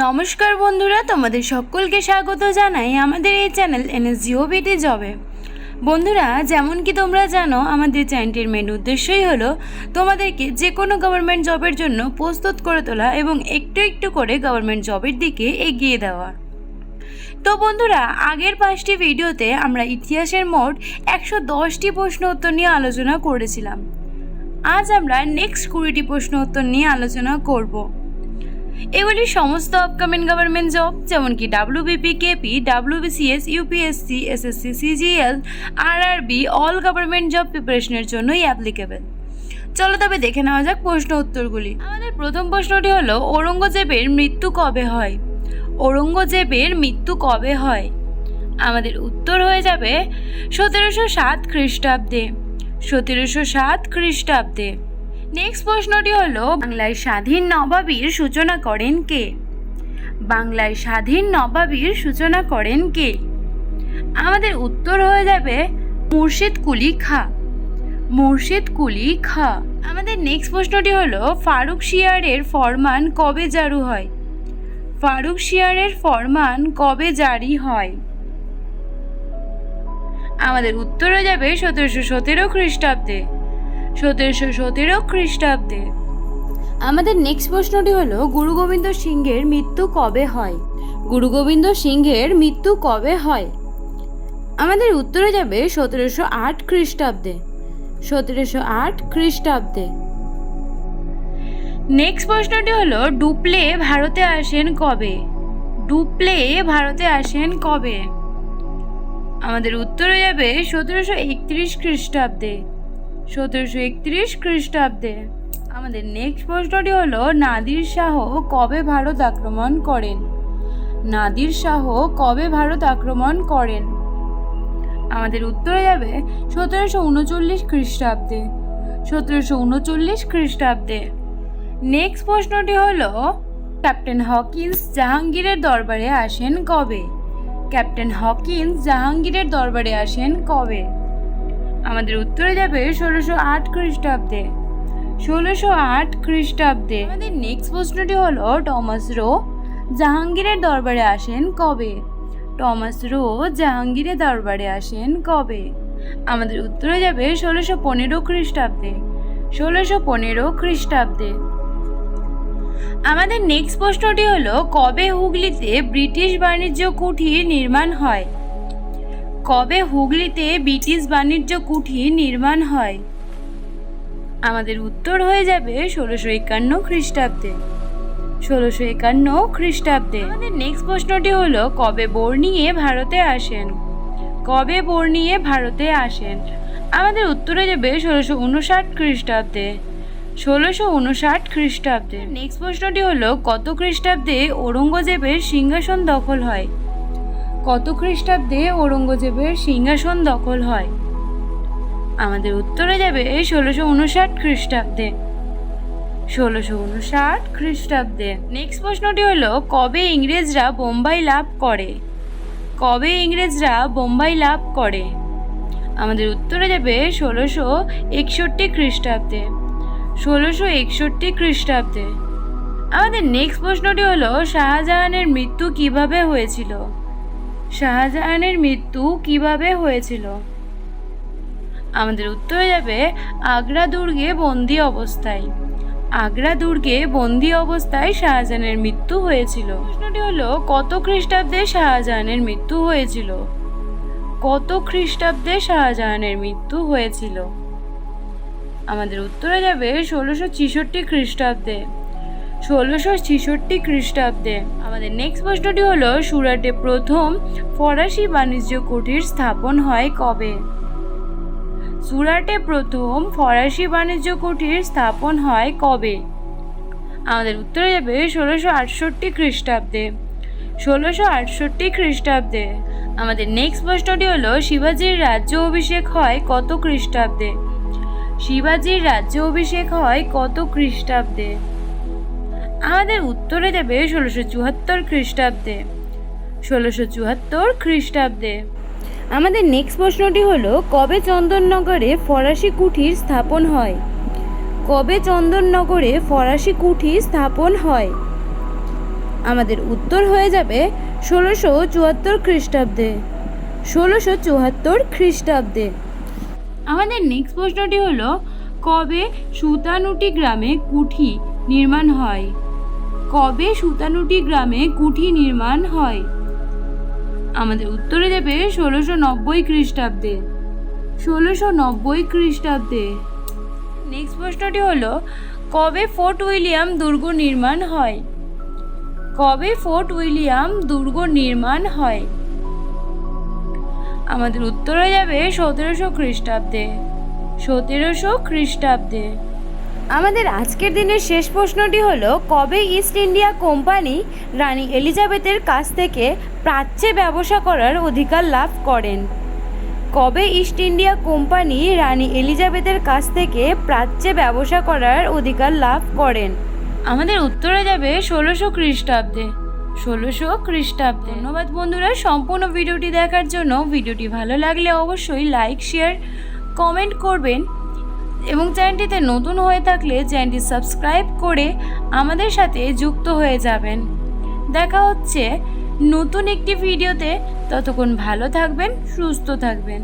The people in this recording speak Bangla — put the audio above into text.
নমস্কার বন্ধুরা, তোমাদের সকলকে স্বাগত জানাই আমাদের এই চ্যানেল NSGOBT জবে। বন্ধুরা, যেমন কি তোমরা জানো, আমাদের চ্যানেলটির মেন উদ্দেশ্যই হলো তোমাদেরকে যে কোনো গভর্নমেন্ট জবের জন্য প্রস্তুত করে তোলা এবং একটু একটু করে গভর্নমেন্ট জবের দিকে এগিয়ে দেওয়া। তো বন্ধুরা, আগের 5টি ভিডিওতে আমরা ইতিহাসের মোট 110টি প্রশ্ন উত্তর নিয়ে আলোচনা করেছিলাম। আজ আমরা নেক্সট 20টি প্রশ্ন উত্তর নিয়ে আলোচনা করব। এগুলি সমস্ত আপকামিং গভর্নমেন্ট জব, যেমন কি WBP, KP, WBCS, UPSC, SSC, CGL, RRB all government job প্রিপারেশনের জন্যই অ্যাপ্লিকেবল। চলো তবে দেখে নেওয়া যাক প্রশ্ন উত্তরগুলি। আমাদের প্রথম প্রশ্নটি হলো, ঔরঙ্গজেবের মৃত্যু কবে হয়? ঔরঙ্গজেবের মৃত্যু কবে হয়? আমাদের উত্তর হয়ে যাবে 1707 খ্রিস্টাব্দে। 1707 খ্রিস্টাব্দে। নেক্সট প্রশ্নটি হলো, বাংলায় স্বাধীন নবাবীর সূচনা করেন কে? বাংলায় স্বাধীন নবাবীর সূচনা করেন কে? আমাদের উত্তর হয়ে যাবে মুর্শিদ কুলি খাঁ। মুর্শিদ কুলি খাঁ। আমাদের নেক্সট প্রশ্নটি হলো, ফারুক শিয়ারের ফরমান কবে জারি হয়? ফারুক শিয়ারের ফরমান কবে জারি হয়? আমাদের উত্তর হয়ে যাবে 1717 খ্রিস্টাব্দে। 1717 খ্রিস্টাব্দে। আমাদের নেক্সট প্রশ্নটি হলো, গুরু গোবিন্দ সিংহের মৃত্যু কবে হয়? গুরু গোবিন্দ সিংহের মৃত্যু কবে হয়? আমাদের উত্তর হয়ে যাবে 1708 খ্রিস্টাব্দে। 1708 খ্রিস্টাব্দে। নেক্সট প্রশ্নটি হলো, ডুপ্লে ভারতে আসেন কবে? ডুপ্লে ভারতে আসেন কবে? আমাদের উত্তর হয়ে যাবে 1731 খ্রিস্টাব্দে। 1731 খ্রিস্টাব্দে। আমাদের নেক্সট প্রশ্নটি হলো, নাদির শাহ কবে ভারত আক্রমণ করেন? নাদির শাহ কবে ভারত আক্রমণ করেন? আমাদের উত্তর হয়ে যাবে 1739 খ্রিস্টাব্দে। 1739 খ্রিস্টাব্দে। নেক্সট প্রশ্নটি হলো, ক্যাপ্টেন হকিন্স জাহাঙ্গীরের দরবারে আসেন কবে? ক্যাপ্টেন হকিন্স জাহাঙ্গীরের দরবারে আসেন কবে? আমাদের উত্তরে যাবে 1608 খ্রিস্টাব্দে। 1608 খ্রিস্টাব্দে। আমাদের নেক্সট প্রশ্নটি হলো, টমাস রো জাহাঙ্গীরের দরবারে আসেন কবে? টমাস রো জাহাঙ্গীরের দরবারে আসেন কবে? আমাদের উত্তরে যাবে 1615 খ্রিস্টাব্দে। 1615 খ্রিস্টাব্দে। আমাদের নেক্সট প্রশ্নটি হলো, কবে হুগলিতে ব্রিটিশ বাণিজ্য কুঠি নির্মাণ হয়? কবে হুগলিতে ব্রিটিশ বাণিজ্য কুঠি নির্মাণ হয়? আমাদের উত্তর হয়ে যাবে 1651 খ্রিস্টাব্দে। 1651 খ্রিস্টাব্দে। আমাদের নেক্সট প্রশ্নটি হলো, কবে বর্নিয়ে ভারতে আসেন? কবে বর্নিয়ে ভারতে আসেন? আমাদের উত্তর হয়ে যাবে 1659 খ্রিস্টাব্দে। 1659 খ্রিস্টাব্দে। নেক্সট প্রশ্নটি হলো, কত খ্রিস্টাব্দে ঔরঙ্গজেবের সিংহাসন দখল হয়? কত খ্রিস্টাব্দে ঔরঙ্গজেবের সিংহাসন দখল হয়? আমাদের উত্তরে যাবে 1659 খ্রিস্টাব্দে। 1659 খ্রিস্টাব্দে। নেক্সট প্রশ্নটি হলো, কবে ইংরেজরা বোম্বাই লাভ করে? কবে ইংরেজরা বোম্বাই লাভ করে? আমাদের উত্তরে যাবে 1661 খ্রিস্টাব্দে। 1661 খ্রিস্টাব্দে। আমাদের নেক্সট প্রশ্নটি হলো, শাহজাহানের মৃত্যু কিভাবে হয়েছিল? শাহজাহানের মৃত্যু কিভাবে হয়েছিল? আমাদের উত্তরে যাবে আগ্রা দুর্গে বন্দি অবস্থায়। আগ্রা দুর্গে বন্দি অবস্থায় শাহজাহানের মৃত্যু হয়েছিল। প্রশ্নটি হলো, কত খ্রিস্টাব্দে শাহজাহানের মৃত্যু হয়েছিল? কত খ্রিস্টাব্দে শাহজাহানের মৃত্যু হয়েছিল? আমাদের উত্তরে যাবে 1666 খ্রিস্টাব্দে। 1666 খ্রিস্টাব্দে। আমাদের নেক্সট প্রশ্নটি হলো, সুরাটে প্রথম ফরাসি বাণিজ্য কুঠির স্থাপন হয় কবে? সুরাটে প্রথম ফরাসি বাণিজ্য কুঠির স্থাপন হয় কবে? আমাদের উত্তরে যাবে 1668 খ্রিস্টাব্দে। 1668 খ্রিস্টাব্দে। আমাদের নেক্সট প্রশ্নটি হলো, শিবাজির রাজ্য অভিষেক হয় কত খ্রিস্টাব্দে? শিবাজির রাজ্য অভিষেক হয় কত খ্রিস্টাব্দে? আমাদের উত্তরে যাবে 1674 খ্রিস্টাব্দে। 1674 খ্রিস্টাব্দে। আমাদের নেক্সট প্রশ্নটি হলো, কবে চন্দননগরে ফরাসি কুঠির স্থাপন হয়? কবে চন্দননগরে ফরাসি কুঠি স্থাপন হয়? আমাদের উত্তর হয়ে যাবে 1674 খ্রিস্টাব্দে। 1674 খ্রিস্টাব্দে। আমাদের নেক্সট প্রশ্নটি হলো, কবে সুতানুটি গ্রামে কুঠি নির্মাণ হয়? কবে সুতানুটি গ্রামে কুঠি নির্মাণ হয়? আমাদের উত্তরে যাবে 1690 খ্রিস্টাব্দে। 1690 খ্রিস্টাব্দে। নেক্সট প্রশ্নটি হলো, কবে ফোর্ট উইলিয়াম দুর্গ নির্মাণ হয়? কবে ফোর্ট উইলিয়াম দুর্গ নির্মাণ হয়? আমাদের উত্তর হয়ে যাবে 1700 খ্রিস্টাব্দে। 1700 খ্রিস্টাব্দে। আমাদের আজকের দিনের শেষ প্রশ্নটি হলো, কবে ইস্ট ইন্ডিয়া কোম্পানি রানী এলিজাবেথের কাছ থেকে প্রাচ্যে ব্যবসা করার অধিকার লাভ করেন? কবে ইস্ট ইন্ডিয়া কোম্পানি রানী এলিজাবেথের কাছ থেকে প্রাচ্যে ব্যবসা করার অধিকার লাভ করেন? আমাদের উত্তরে যাবে 1600 খ্রিস্টাব্দে। 1600 খ্রিস্টাব্দে। ধন্যবাদ বন্ধুরা সম্পূর্ণ ভিডিওটি দেখার জন্য। ভিডিওটি ভালো লাগলে অবশ্যই লাইক, শেয়ার, কমেন্ট করবেন এবং চ্যানেলটিতে নতুন হয়ে থাকলে চ্যানেলটি সাবস্ক্রাইব করে আমাদের সাথে যুক্ত হয়ে যাবেন। দেখা হচ্ছে নতুন একটি ভিডিওতে। ততক্ষণ ভালো থাকবেন, সুস্থ থাকবেন।